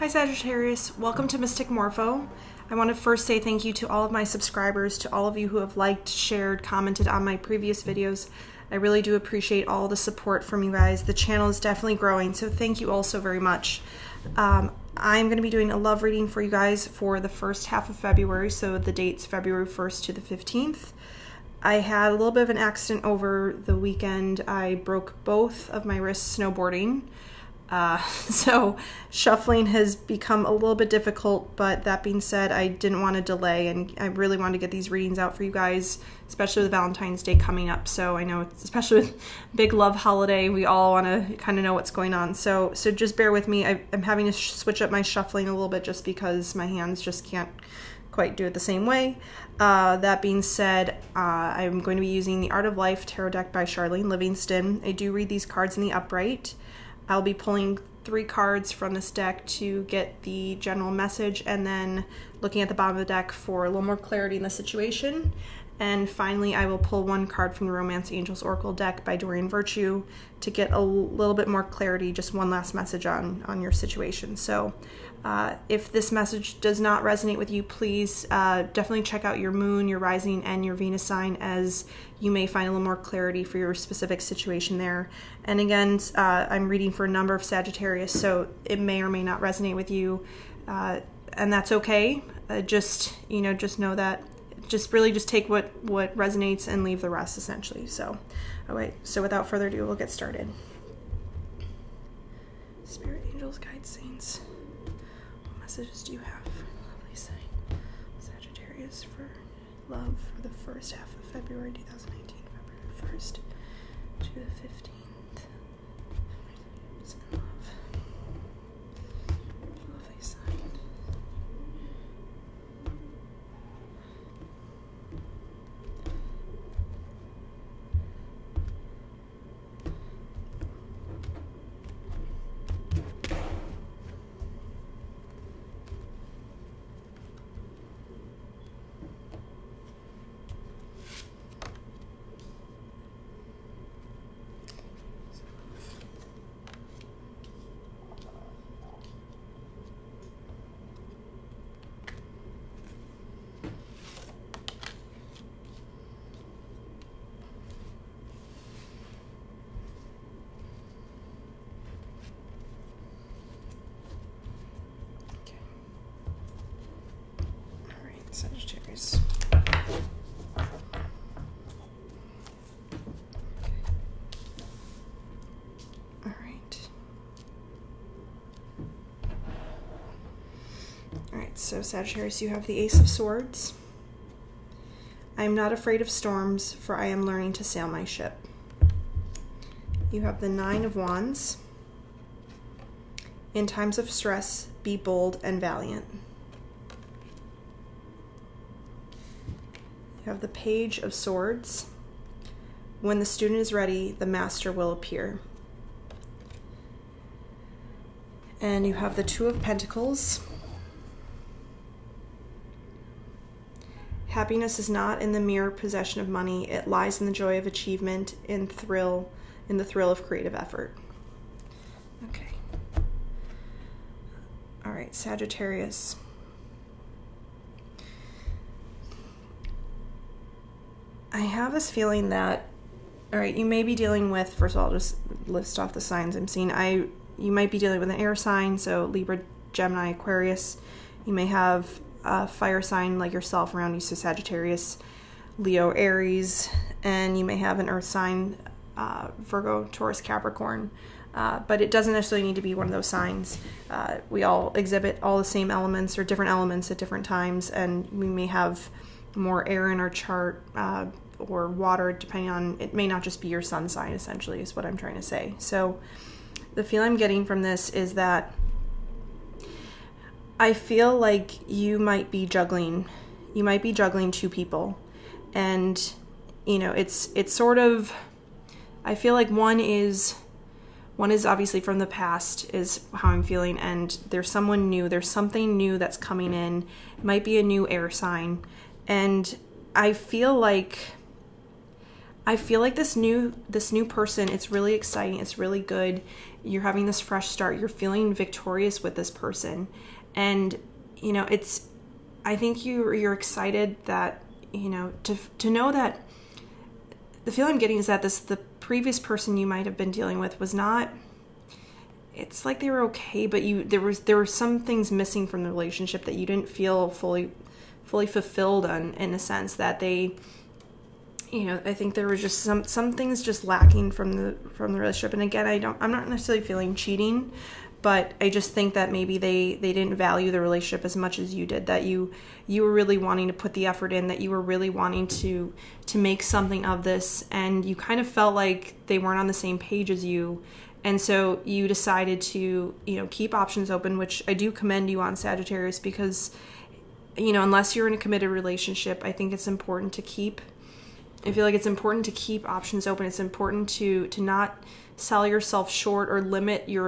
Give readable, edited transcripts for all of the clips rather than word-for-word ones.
Hi Sagittarius, welcome to Mystic Morpho. I want to first say thank you to all of my subscribers, to all of you who have liked, shared, commented on my previous videos. I really do appreciate all the support from you guys. The channel is definitely growing, so thank you all so very much. I'm going to be doing a love reading for you guys for the first half of February, so the dates February 1st to the 15th. I had a little bit of an accident over the weekend. I broke both of my wrists snowboarding. So shuffling has become a little bit difficult, but that being said, I didn't want to delay and I really wanted to get these readings out for you guys, especially with Valentine's Day coming up. So I know, especially with big love holiday, we all want to kind of know what's going on. So just bear with me. I'm having to switch up my shuffling a little bit just because my hands just can't quite do it the same way. That being said, I'm going to be using the Art of Life Tarot deck by Charlene, Livingstone. I do read these cards in the upright. I'll be pulling 3 cards from this deck to get the general message and then looking at the bottom of the deck for a little more clarity in the situation. And finally, I will pull 1 card from the Romance Angels Oracle deck by Doreen to get a little bit more clarity, just one last message on your situation. So if this message does not resonate with you, please definitely check out your moon, your rising, and your Venus sign, as you may find a little more clarity for your specific situation there. And again, I'm reading for a number of Sagittarius, so it may or may not resonate with you, and that's okay. Just know that. Just take what resonates and leave the rest, essentially. So, alright, so without further ado, we'll get started. Spirit, angels, guides, saints, what messages do you have for the lovely sign Sagittarius for love for the first half of February 2019, February 1st to the 15th? Love. Lovely sign. Sagittarius. Alright, so Sagittarius, you have the Ace of Swords. I am not afraid of storms, for I am learning to sail my ship. You have the 9 of Wands. In times of stress, be bold and valiant. You have the Page of Swords. When the student is ready, the master will appear. And you have the 2 of Pentacles. Happiness is not in the mere possession of money. It lies in the joy of achievement, in the thrill of creative effort. Okay. All right, Sagittarius. I have this feeling that, all right, you may be dealing with, first of all, I'll just list off the signs I'm seeing. You might be dealing with an air sign, so Libra, Gemini, Aquarius. You may have a fire sign like yourself around you, so Sagittarius, Leo, Aries, and you may have an earth sign, Virgo, Taurus, Capricorn. But it doesn't necessarily need to be one of those signs. We all exhibit all the same elements or different elements at different times, and we may have more air in our chart or water, depending on, it may not just be your sun sign, essentially, is what I'm trying to say. So the feel I'm getting from this is that I feel like you might be juggling 2 people, and it's sort of, I feel like one is obviously from the past, is how I'm feeling, and there's someone new, there's something new that's coming in. It might be a new air sign, and I feel like this new person, it's really exciting, it's really good, You're having this fresh start. You're feeling victorious with this person. And, you know, I think you're excited that, you know, to know that the feeling I'm getting is that the previous person you might have been dealing with was not, it's like they were okay, but there were some things missing from the relationship that you didn't feel fully fulfilled on, in a sense that they, you know, I think there was just some things just lacking from the relationship. And again, I'm not necessarily feeling cheating, but I just think that maybe they didn't value the relationship as much as you did, that you were really wanting to put the effort in, that you were really wanting to make something of this, and you kind of felt like they weren't on the same page as you. And so you decided to, you know, keep options open, which I do commend you on, Sagittarius, because, you know, unless you're in a committed relationship, I think it's important to keep, I feel like it's important to keep options open. It's important to not sell yourself short or limit your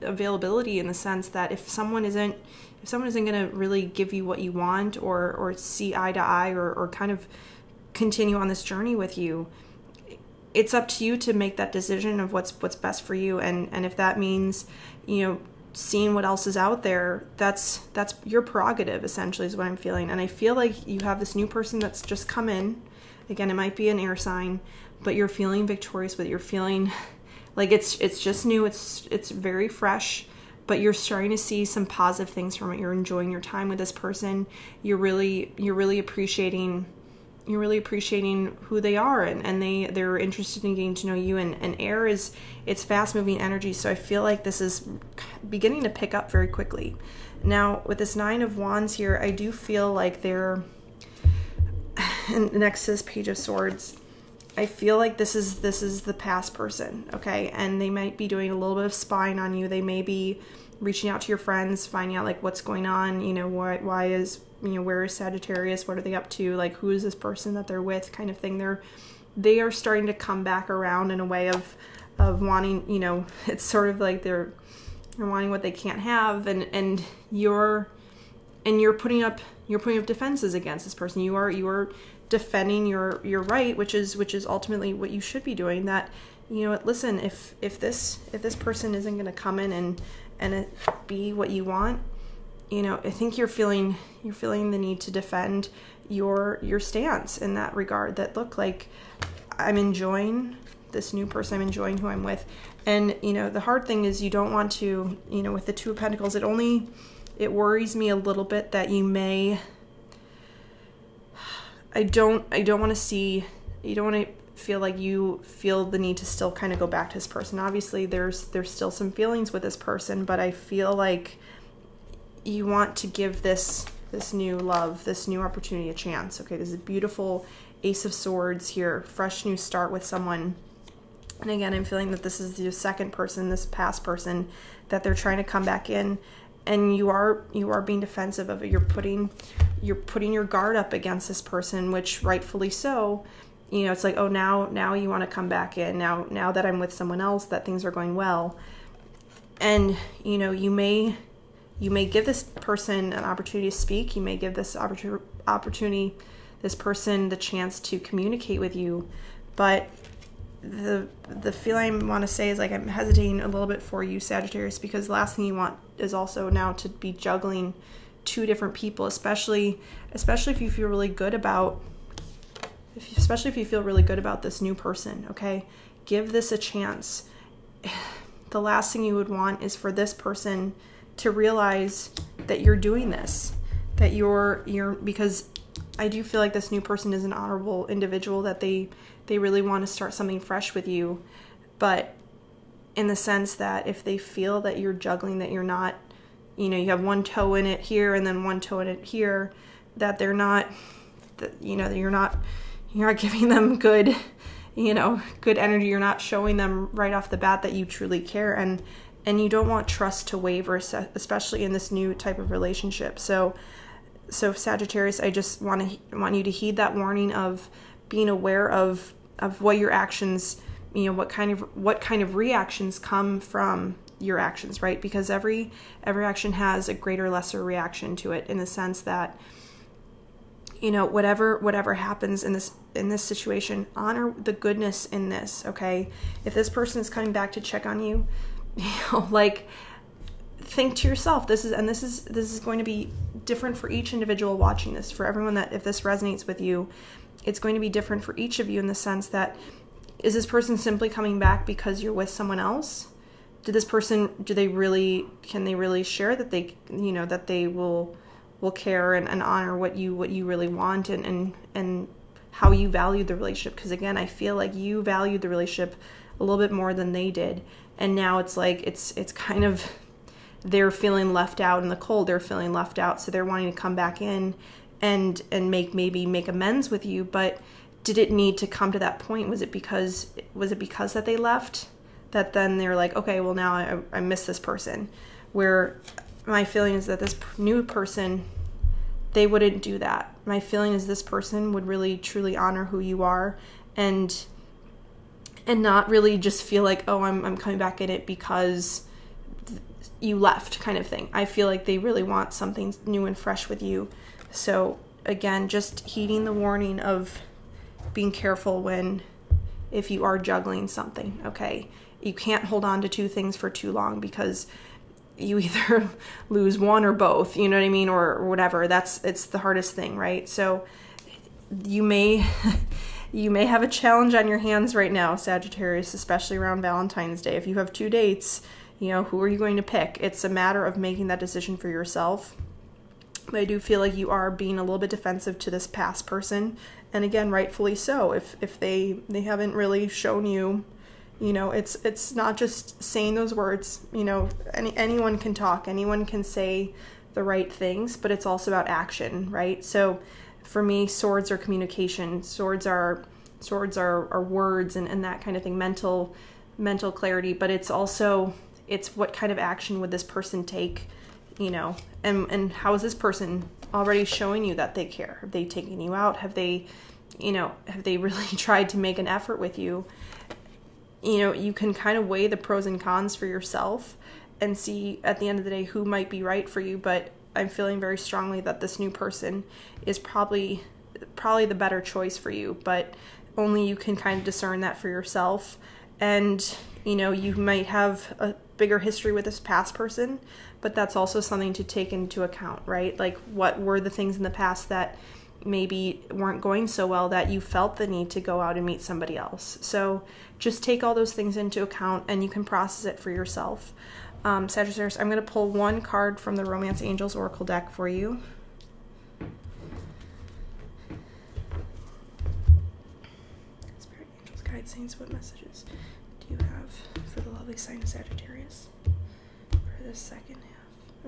availability, in the sense that if someone isn't going to really give you what you want, or see eye to eye, or kind of continue on this journey with you, it's up to you to make that decision of what's best for you. And if that means, you know, seeing what else is out there, that's your prerogative, essentially, is what I'm feeling. And I feel like you have this new person that's just come in. Again, it might be an air sign, but you're feeling victorious with it. You're feeling like it's just new. It's very fresh, but you're starting to see some positive things from it. You're enjoying your time with this person. You're really appreciating who they are, and they're interested in getting to know you. And air it's fast moving energy. So I feel like this is beginning to pick up very quickly. Now with this 9 of Wands here, I do feel like they're, and next to this Page of Swords, I feel like this is the past person, okay? And they might be doing a little bit of spying on you. They may be reaching out to your friends, finding out like what's going on, you know, why is, you know, where is Sagittarius? What are they up to? Like, who is this person that they're with, kind of thing. They are starting to come back around in a way of wanting, you know, it's sort of like they're wanting what they can't have, and you're putting up defenses against this person. You are defending your right, which is ultimately what you should be doing. That, you know, listen, if this person isn't going to come in and it be what you want, you know, I think you're feeling the need to defend your stance in that regard. That, look, like, I'm enjoying this new person, I'm enjoying who I'm with. And, you know, the hard thing is you don't want to, you know, with the 2 of Pentacles, it worries me a little bit that you may, I don't want to feel like you feel the need to still kind of go back to this person. Obviously there's still some feelings with this person, but I feel like you want to give this new love, this new opportunity, a chance. Okay, there's a beautiful Ace of Swords here, fresh new start with someone. And again, I'm feeling that this is the second person, this past person, that they're trying to come back in, and you are being defensive of it. You're putting your guard up against this person, which rightfully so. You know, it's like, oh, now you want to come back in. Now that I'm with someone else, that things are going well. And, you know, you may give this person an opportunity to speak. You may give this this person the chance to communicate with you. But the feeling I want to say is, like, I'm hesitating a little bit for you, Sagittarius, because the last thing you want is also now to be juggling 2 different people, especially if you feel really good about, especially if you feel really good about this new person. Okay, give this a chance. The last thing you would want is for this person to realize that you're doing this, that you're because I do feel like this new person is an honorable individual, that they really want to start something fresh with you. But in the sense that if they feel that you're juggling, that you're not, you know, you have one toe in it here and then one toe in it here, that they're not, that, you know, that you're not giving them good energy. You're not showing them right off the bat that you truly care. And you don't want trust to waver, especially in this new type of relationship. So Sagittarius, I just want you to heed that warning of being aware of what your actions, you know, what kind of reactions come from your actions, right? Because every action has a greater, lesser reaction to it, in the sense that, you know, whatever happens in this situation, honor the goodness in this. Okay, if this person is coming back to check on you, like, think to yourself, this is going to be different for each individual watching this. For everyone, that if this resonates with you, it's going to be different for each of you, in the sense that, is this person simply coming back because you're with someone else? Can they really share that they, that they will care and honor what you really want, and how you value the relationship? Because again, I feel like you valued the relationship a little bit more than they did. And now it's like, it's kind of, they're feeling left out in the cold. They're feeling left out. So they're wanting to come back in and make amends with you. But did it need to come to that point? Was it because that they left, that then they're like, okay, well, now I miss this person? Where my feeling is that this new person, they wouldn't do that. My feeling is this person would really truly honor who you are, and not really just feel like, oh, I'm coming back in it because you left, kind of thing. I feel like they really want something new and fresh with you. So again, just heeding the warning of being careful if you are juggling something, okay? You can't hold on to two things for too long, because you either lose one or both, you know what I mean? Or whatever. It's the hardest thing, right? So you may have a challenge on your hands right now, Sagittarius, especially around Valentine's Day. If you have 2 dates, who are you going to pick? It's a matter of making that decision for yourself. But I do feel like you are being a little bit defensive to this past person. And again, rightfully so. If they haven't really shown you, it's not just saying those words. Anyone can talk, anyone can say the right things, but it's also about action, right? So for me, swords are communication. Swords are words and that kind of thing, mental clarity. But it's also, it's what kind of action would this person take, and how is this person already showing you that they care? Have they taken you out? Have they really tried to make an effort with you? You can kind of weigh the pros and cons for yourself and see at the end of the day who might be right for you. But I'm feeling very strongly that this new person is probably the better choice for you, but only you can kind of discern that for yourself. And you might have a bigger history with this past person, but that's also something to take into account, right? Like, what were the things in the past that maybe weren't going so well that you felt the need to go out and meet somebody else? So just take all those things into account, and you can process it for yourself. Sagittarius, I'm going to pull one card from the Romance Angels Oracle deck for you. Spirit, Angels, Guides, Saints, what messages do you have for the lovely sign of Sagittarius for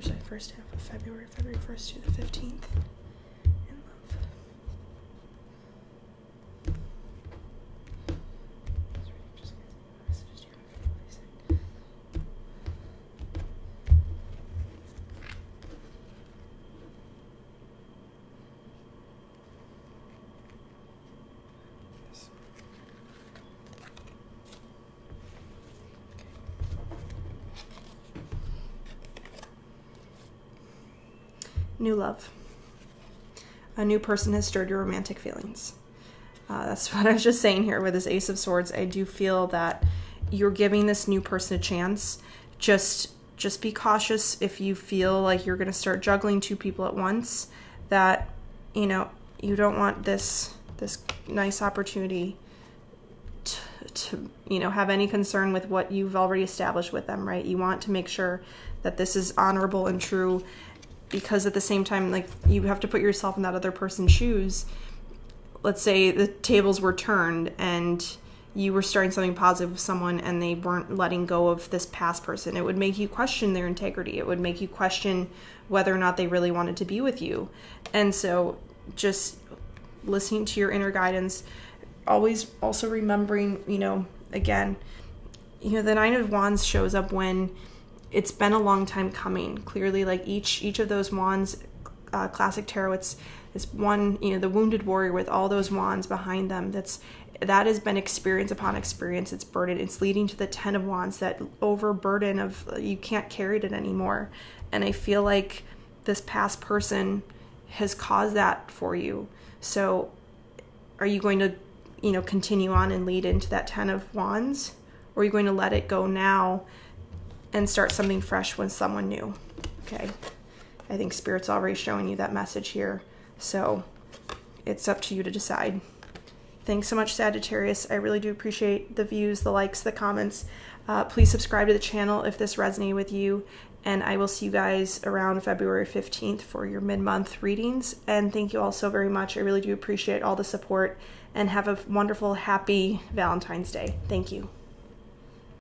the first half of February 1st to the 15th? New love. A new person has stirred your romantic feelings. That's what I was just saying here with this Ace of Swords. I do feel that you're giving this new person a chance. Just be cautious if you feel like you're going to start juggling two people at once, that, you don't want this nice opportunity to have any concern with what you've already established with them, right? You want to make sure that this is honorable and true, because at the same time, like, you have to put yourself in that other person's shoes. Let's say the tables were turned and you were starting something positive with someone and they weren't letting go of this past person. It would make you question their integrity. It would make you question whether or not they really wanted to be with you. And so just listening to your inner guidance, always also remembering, again, the Nine of Wands shows up when it's been a long time coming. Clearly, like, each of those wands, classic tarot, it's one, the wounded warrior with all those wands behind them. That has been experience upon experience. It's burden. It's leading to the 10 of Wands, that overburden of you can't carry it anymore. And I feel like this past person has caused that for you. So are you going to, continue on and lead into that 10 of Wands? Or are you going to let it go now and start something fresh with someone new. Okay. I think Spirit's already showing you that message here. So it's up to you to decide. Thanks so much, Sagittarius. I really do appreciate the views, the likes, the comments. Please subscribe to the channel if this resonated with you. And I will see you guys around February 15th for your mid-month readings. And thank you all so very much. I really do appreciate all the support. And have a wonderful, happy Valentine's Day. Thank you.